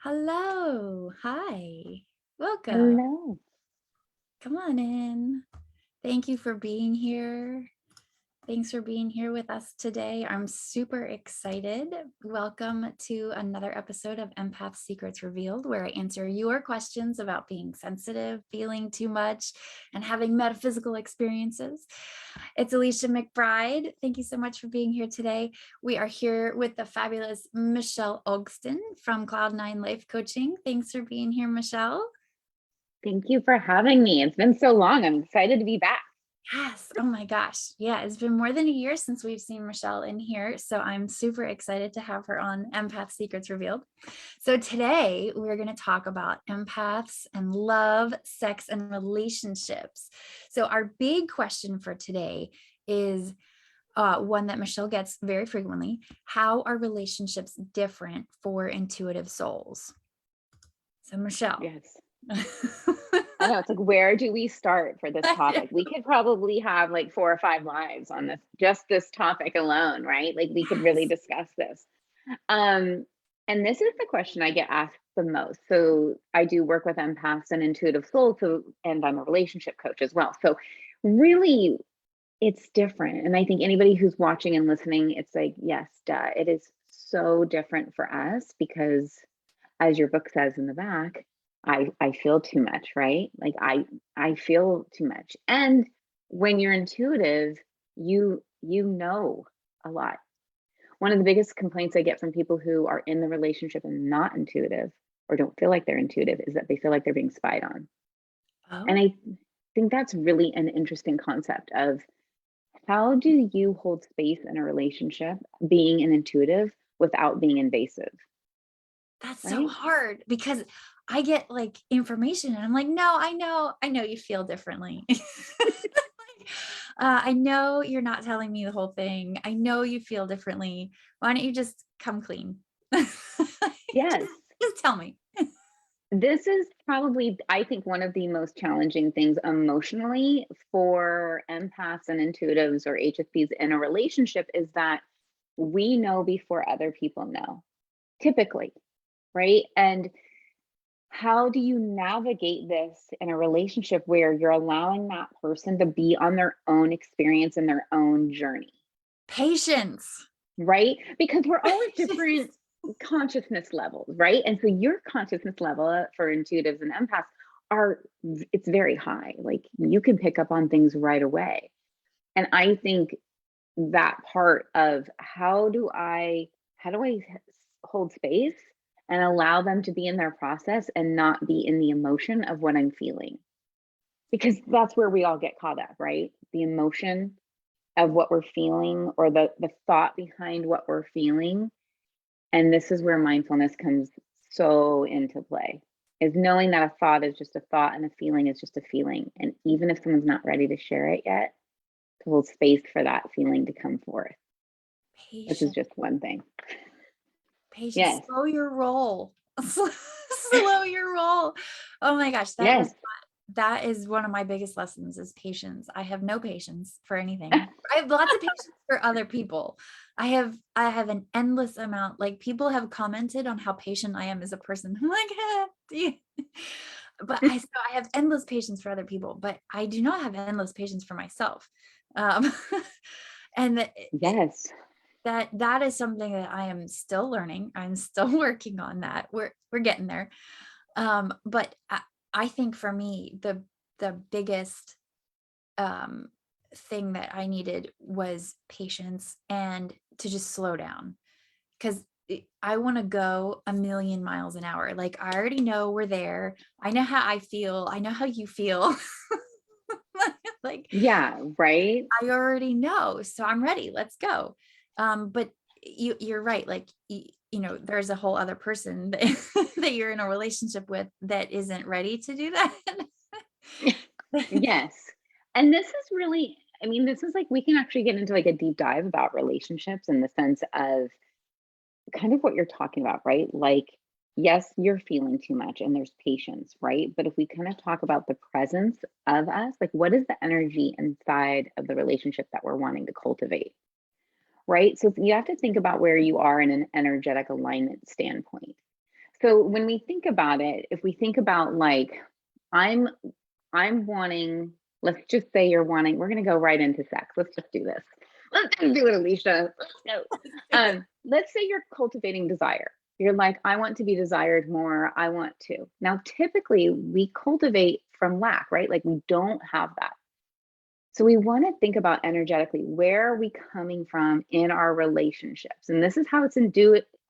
Hello. Hi. Welcome. Hello. Come on in. Thank you for being here. Thanks for being here with us today. I'm super excited. Welcome to another episode of Empath Secrets Revealed, where I answer your questions about being sensitive, feeling too much, and having metaphysical experiences. It's Alicia McBride. Thank you so much for being here today. We are here with the fabulous Michele Ogston from Cloud9 Life Coaching. Thanks for being here, Michele. Thank you for having me. It's been so long. I'm excited to be back. Yes. Oh my gosh. Yeah. It's been more than a year since we've seen Michele in here. So I'm super excited to have her on Empath Secrets Revealed. So today we're going to talk about empaths and love, sex, and relationships. So our big question for today is one that Michele gets very frequently. How are relationships different for intuitive souls? So Michele. Yes. I know. It's like, where do we start for this topic? We could probably have like 4 or 5 lives on just this topic alone, right? Like we could really discuss this. And this is the question I get asked the most. So I do work with empaths and intuitive souls, and I'm a relationship coach as well. So really, it's different. And I think anybody who's watching and listening, it's like, yes, duh, it is so different for us because, as your book says in the back, I feel too much, right? Like I feel too much. And when you're intuitive, you know a lot. One of the biggest complaints I get from people who are in the relationship and not intuitive or don't feel like they're intuitive is that they feel like they're being spied on. And Oh, I think that's really an interesting concept of how do you hold space in a relationship being an intuitive without being invasive, that's so right? hard because I get like information and I'm like, no, I know you feel differently. I know you're not telling me the whole thing. I know you feel differently. Why don't you just come clean? Yes. Just tell me. This is probably, I think, one of the most challenging things emotionally for empaths and intuitives or HSPs in a relationship is that we know before other people know, typically, right? And how do you navigate this in a relationship where you're allowing that person to be on their own experience and their own journey, Patience. right? Because we're all at different consciousness levels, right? And so your consciousness level for intuitives and empaths it's very high. Like you can pick up on things right away. And I think that part of how do I hold space and allow them to be in their process and not be in the emotion of what I'm feeling, because that's where we all get caught up, right? The emotion of what we're feeling, or the thought behind what we're feeling. And this is where mindfulness comes so into play, is knowing that a thought is just a thought and a feeling is just a feeling. And even if someone's not ready to share it yet, to hold space for that feeling to come forth. This is Patience. just one thing. Patience. Yes. Slow your roll. Slow your roll. Oh my gosh, Yes. that is one of my biggest lessons is patience. I have no patience for anything. I have lots of patience for other people. I have an endless amount. Like people have commented on how patient I am as a person. I'm like, but I have endless patience for other people, but I do not have endless patience for myself. Um, and Yes. that is something that I am still learning. I'm still working on that. We're getting there. But I think for me, the biggest thing that I needed was patience and to just slow down, because I want to go a million miles an hour. Like I already know we're there. I know how I feel. I know how you feel. Like Yeah. Right. I already know, so I'm ready. Let's go. But you're right. Like there's a whole other person that you're in a relationship with that isn't ready to do that. Yes. And this is really, I mean, this is like, we can actually get into like a deep dive about relationships in the sense of kind of what you're talking about, right? Like, yes, you're feeling too much and there's patience, right? But if we kind of talk about the presence of us, like what is the energy inside of the relationship that we're wanting to cultivate, right? So you have to think about where you are in an energetic alignment standpoint. So when we think about it, if we think about like, I'm wanting, let's just say you're wanting, we're gonna go right into sex. Let's just do this. Let's just do it, Alicia. Let's go. Let's say you're cultivating desire. You're like, I want to be desired more. I want to. Now, typically we cultivate from lack, right? Like we don't have that. So we want to think about energetically, where are we coming from in our relationships? And this is how it's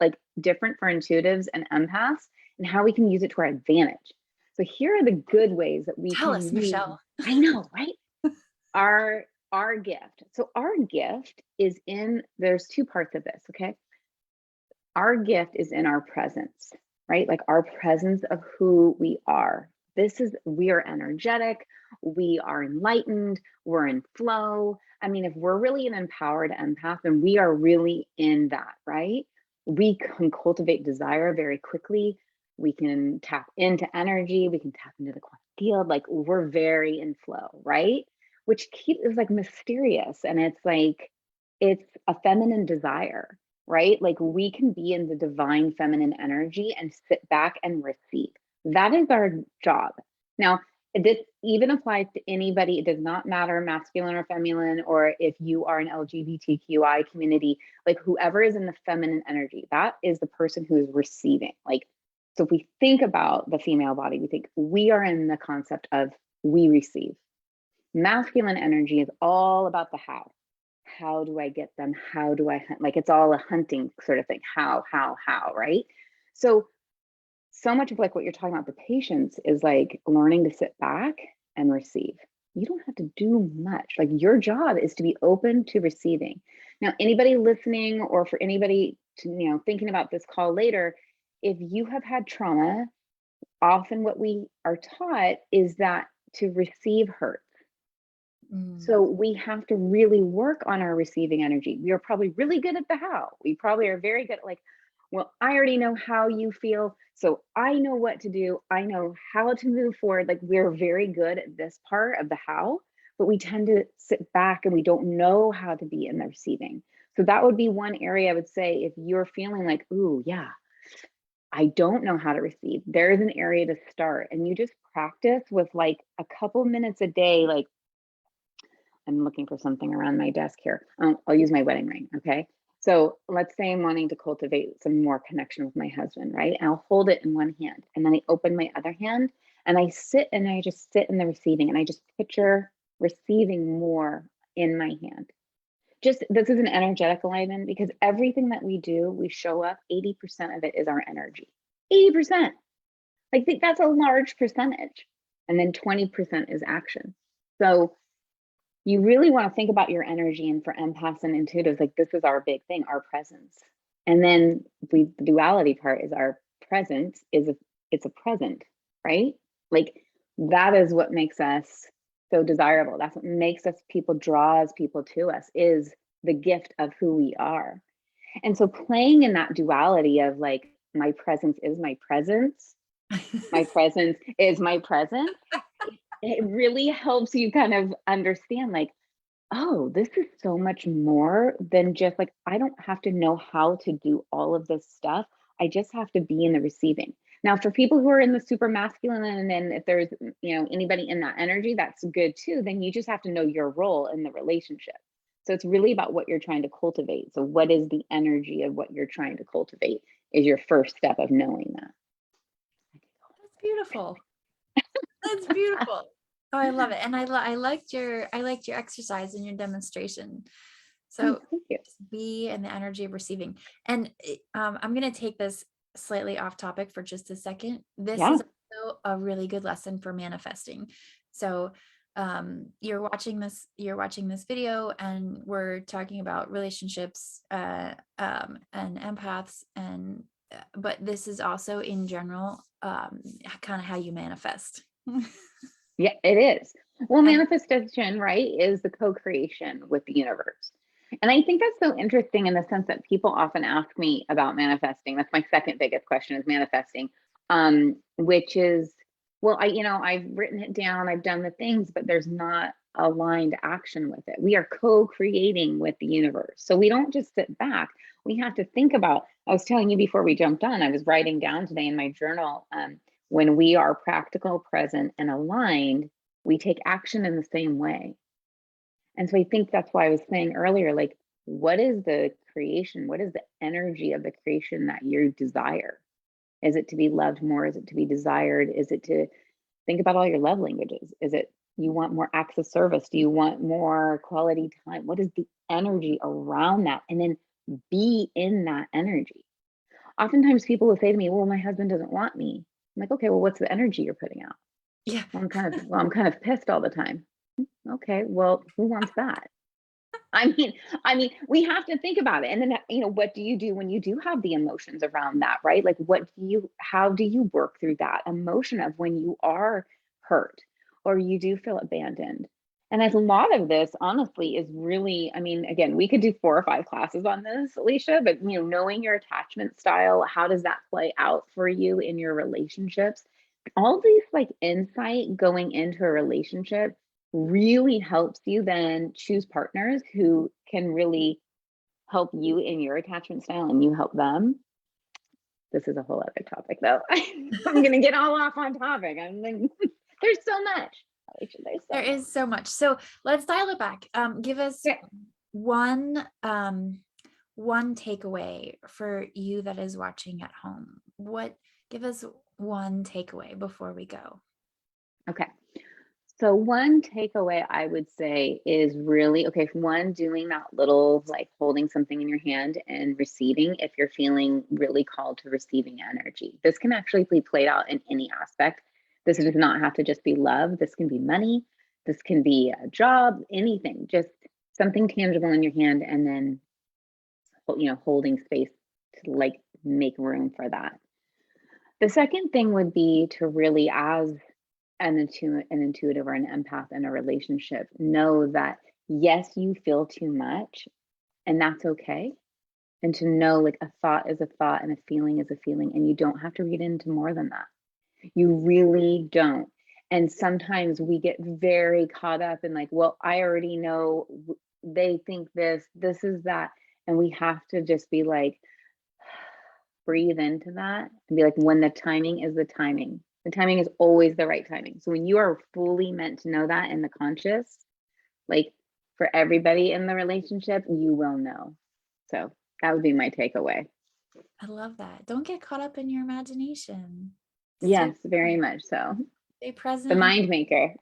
like different for intuitives and empaths, and how we can use it to our advantage. So here are the good ways that we Tell can us, use. Michele. I know, right? Our gift. So our gift is in, there's two parts of this, okay? Our gift is in our presence, right? Like our presence of who we are. We are energetic, we are enlightened, we're in flow. I mean, if we're really an empowered empath, then we are really in that, right? We can cultivate desire very quickly. We can tap into energy, we can tap into the quantum field. Like we're very in flow, right? Which is like mysterious. And it's like, it's a feminine desire, right? Like we can be in the divine feminine energy and sit back and receive. That is our job. Now, this even applies to anybody. It does not matter masculine or feminine, or if you are an LGBTQI community, like whoever is in the feminine energy, that is the person who is receiving. Like, so if we think about the female body, we think we are in the concept of we receive. Masculine energy is all about the how. How do I get them? How do I hunt? Like it's all a hunting sort of thing. How, right? So much of like what you're talking about, the patience is like learning to sit back and receive. You don't have to do much. Like your job is to be open to receiving. Now, anybody listening, or for anybody to, thinking about this call later, if you have had trauma, often what we are taught is that to receive hurts. So we have to really work on our receiving energy. We are probably really good at the how. We probably are very good at like, well, I already know how you feel, so I know what to do. I know how to move forward. Like we're very good at this part of the how, but we tend to sit back and we don't know how to be in the receiving. So that would be one area I would say, if you're feeling like, ooh, yeah, I don't know how to receive, there is an area to start. And you just practice with like a couple minutes a day. Like I'm looking for something around my desk here. I'll use my wedding ring, okay? So let's say I'm wanting to cultivate some more connection with my husband, right? And I'll hold it in one hand, and then I open my other hand, and I just sit in the receiving, and I just picture receiving more in my hand. Just, this is an energetic alignment, because everything that we do, we show up, 80% of it is our energy. 80%. Like that's a large percentage. And then 20% is action. So you really want to think about your energy. And for empaths and intuitives, like this is our big thing, our presence. And then the duality part is our presence it's a present, right? Like that is what makes us so desirable. That's what makes us draws people to us, is the gift of who we are. And so playing in that duality of like, my presence is my presence, my presence is my presence, it really helps you kind of understand like, oh, this is so much more than just like, I don't have to know how to do all of this stuff. I just have to be in the receiving. Now, for people who are in the super masculine, and then if there's, anybody in that energy, that's good too, then you just have to know your role in the relationship. So it's really about what you're trying to cultivate. So what is the energy of what you're trying to cultivate is your first step of knowing that. That's beautiful. That's beautiful. Oh, I love it. And I liked your exercise and your demonstration. So Thank you. be in the energy of receiving. And I'm going to take this slightly off topic for just a second. This is also a really good lesson for manifesting. So you're watching this video, and we're talking about relationships and empaths, and but this is also in general kind of how you manifest. Yeah, it is. Well, manifestation, right, is the co-creation with the universe. And I think that's so interesting in the sense that people often ask me about manifesting. That's my second biggest question, is manifesting, which is, well, I've written it down, I've done the things, but there's not aligned action with it. We are co-creating with the universe. So we don't just sit back. We have to think about, I was telling you before we jumped on, I was writing down today in my journal, when we are practical, present, and aligned, we take action in the same way. And so I think that's why I was saying earlier, like, what is the creation? What is the energy of the creation that you desire? Is it to be loved more? Is it to be desired? Is it to think about all your love languages? Is it you want more acts of service? Do you want more quality time? What is the energy around that? And then be in that energy. Oftentimes people will say to me, well, my husband doesn't want me. I'm like, okay, well, what's the energy you're putting out? Yeah. I'm kind of pissed all the time. Okay, well, who wants that? I mean, we have to think about it. And then, what do you do when you do have the emotions around that, right? Like, how do you work through that emotion of when you are hurt or you do feel abandoned? And as a lot of this, honestly, is really, I mean, again, we could do 4 or 5 classes on this, Alicia, but, knowing your attachment style, how does that play out for you in your relationships? All these like insight going into a relationship really helps you then choose partners who can really help you in your attachment style and you help them. This is a whole other topic though. I'm going to get all off on topic. I'm like, there's so much. Alicia, There is so much. So let's dial it back. Give us one takeaway for you that is watching at home. Give us one takeaway before we go. Okay. So one takeaway I would say is really, okay, one, doing that little like holding something in your hand and receiving if you're feeling really called to receiving energy. This can actually be played out in any aspect. This does not have to just be love. This can be money. This can be a job, anything, just something tangible in your hand and then, holding space to like make room for that. The second thing would be to really, as an intuitive or an empath in a relationship, know that yes, you feel too much and that's okay. And to know like a thought is a thought and a feeling is a feeling, and you don't have to read into more than that. You really don't. And sometimes we get very caught up in like, well, I already know they think this is that. And we have to just be like, breathe into that and be like, when the timing is the timing. The timing is always the right timing. So when you are fully meant to know that in the conscious, like for everybody in the relationship, you will know. So that would be my takeaway. I love that. Don't get caught up in your imagination. Yes, very much so. Stay present. The mind maker.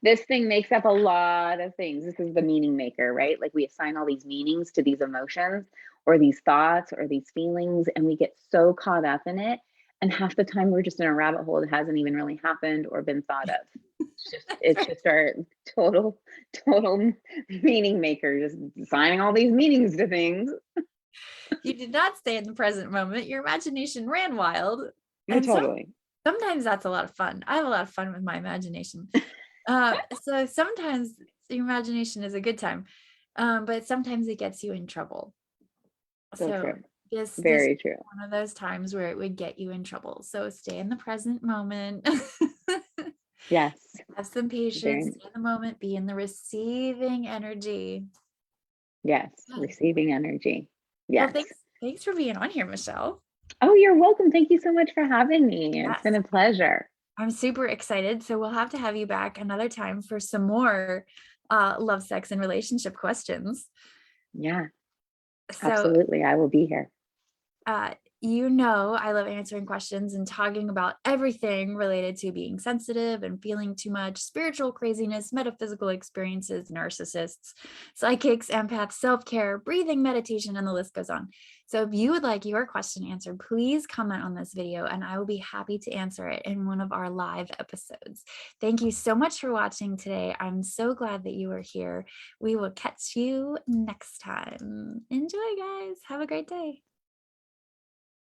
This thing makes up a lot of things. This is the meaning maker, right? Like we assign all these meanings to these emotions or these thoughts or these feelings, and we get so caught up in it. And half the time we're just in a rabbit hole that hasn't even really happened or been thought of. It's just our total meaning maker, just assigning all these meanings to things. You did not stay in the present moment. Your imagination ran wild. And totally. Sometimes that's a lot of fun. I have a lot of fun with my imagination. So sometimes your imagination is a good time, but sometimes it gets you in trouble. So true. This Very true. One of those times where it would get you in trouble. So stay in the present moment. Yes. Have some patience, stay in the moment, be in the receiving energy. Yes. Receiving energy. Yes. Well, thanks for being on here, Michele. Oh, you're welcome. Thank you so much for having me. Yes. It's been a pleasure. I'm super excited. So we'll have to have you back another time for some more love, sex, and relationship questions. Yeah, absolutely. I will be here. I love answering questions and talking about everything related to being sensitive and feeling too much, spiritual craziness, metaphysical experiences, narcissists, psychics, empaths, self-care, breathing, meditation, and the list goes on. So if you would like your question answered, please comment on this video and I will be happy to answer it in one of our live episodes. Thank you so much for watching today. I'm so glad that you were here. We will catch you next time. Enjoy, guys. Have a great day.